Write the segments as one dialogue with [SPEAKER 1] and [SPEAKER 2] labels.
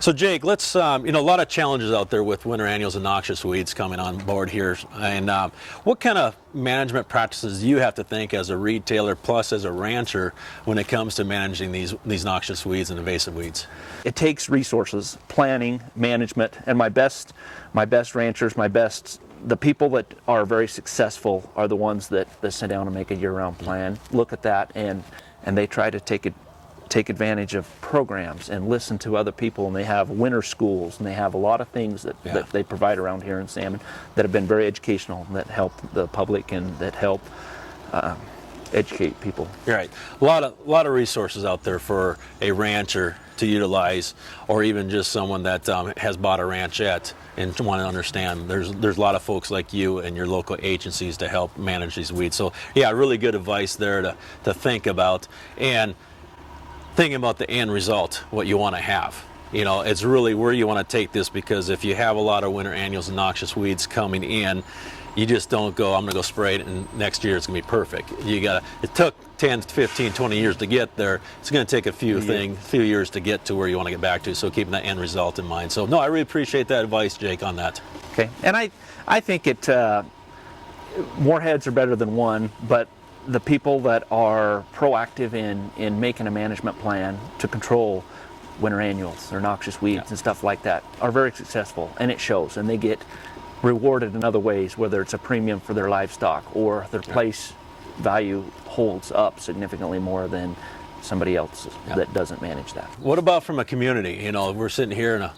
[SPEAKER 1] So Jake, let's, a lot of challenges out there with winter annuals and noxious weeds coming on board here. And what kind of management practices do you have to think as a retailer plus as a rancher when it comes to managing these noxious weeds and invasive weeds?
[SPEAKER 2] It takes resources, planning, management, and my best ranchers, the people that are very successful are the ones that sit down and make a year-round plan, look at that, and they try to take advantage of programs and listen to other people, and they have winter schools, and they have a lot of things that they provide around here in salmon that have been very educational, that help the public and that help educate people.
[SPEAKER 1] You're right. A lot of resources out there for a rancher to utilize, or even just someone that has bought a ranchette and want to understand. There's a lot of folks like you and your local agencies to help manage these weeds. So yeah, really good advice there to think about, and thinking about the end result, what you want to have. It's really where you want to take this, because if you have a lot of winter annuals and noxious weeds coming in, you just don't go, I'm going to go spray it and next year it's going to be perfect. It took 10, 15, 20 years to get there. It's going to take a few years to get to where you want to get back to, so keeping that end result in mind. So no, I really appreciate that advice, Jake, on that.
[SPEAKER 2] Okay, and I think more heads are better than one, but the people that are proactive in making a management plan to control winter annuals or noxious weeds and stuff like that are very successful, and it shows, and they get rewarded in other ways, whether it's a premium for their livestock or their place value holds up significantly more than somebody else that doesn't manage that.
[SPEAKER 1] What about from a community? We're sitting here in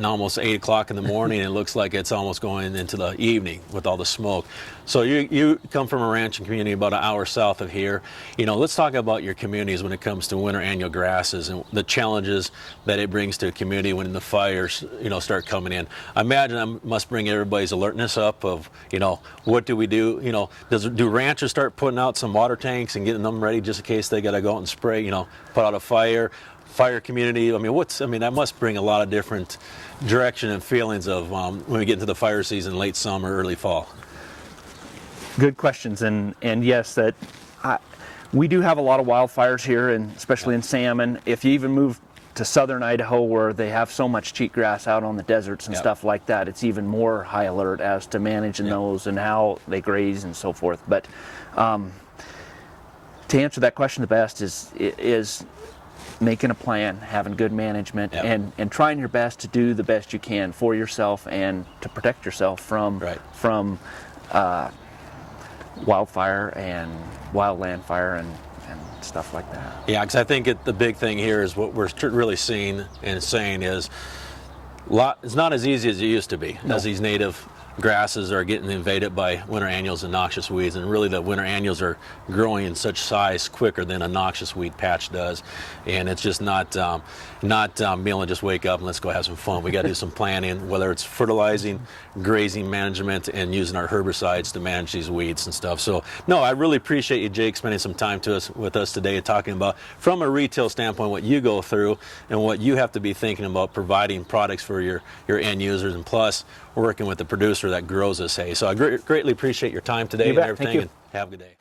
[SPEAKER 1] almost 8 o'clock in the morning, and it looks like it's almost going into the evening with all the smoke. So you come from a ranching community about an hour south of here. Let's talk about your communities when it comes to winter annual grasses and the challenges that it brings to a community when the fires start coming in. I imagine that must bring everybody's alertness up of what do we do? Do ranchers start putting out some water tanks and getting them ready just in case they got to go out and spray, put out a fire community? That must bring a lot of different direction and feelings of when we get into the fire season, late summer, early fall.
[SPEAKER 2] Good questions, and yes, we do have a lot of wildfires here, and especially in salmon. If you even move to southern Idaho, where they have so much cheatgrass out on the deserts and stuff like that, it's even more high alert as to managing those and how they graze and so forth. But to answer that question the best is making a plan, having good management, and trying your best to do the best you can for yourself and to protect yourself from wildfire and wildland fire and stuff like that.
[SPEAKER 1] Yeah, because I think the big thing here is what we're really seeing and saying is it's not as easy as it used to be, as these native grasses are getting invaded by winter annuals and noxious weeds, and really the winter annuals are growing in such size quicker than a noxious weed patch does, and it's just not being able to just wake up and let's go have some fun. We got to do some planning, whether it's fertilizing, grazing management, and using our herbicides to manage these weeds and stuff. So no, I really appreciate you, Jake, spending some time with us today, talking about from a retail standpoint what you go through and what you have to be thinking about providing products for your end users, and plus working with the producer that grows this hay. So I greatly appreciate your time today and everything.
[SPEAKER 2] Thank you.
[SPEAKER 1] And have a good day.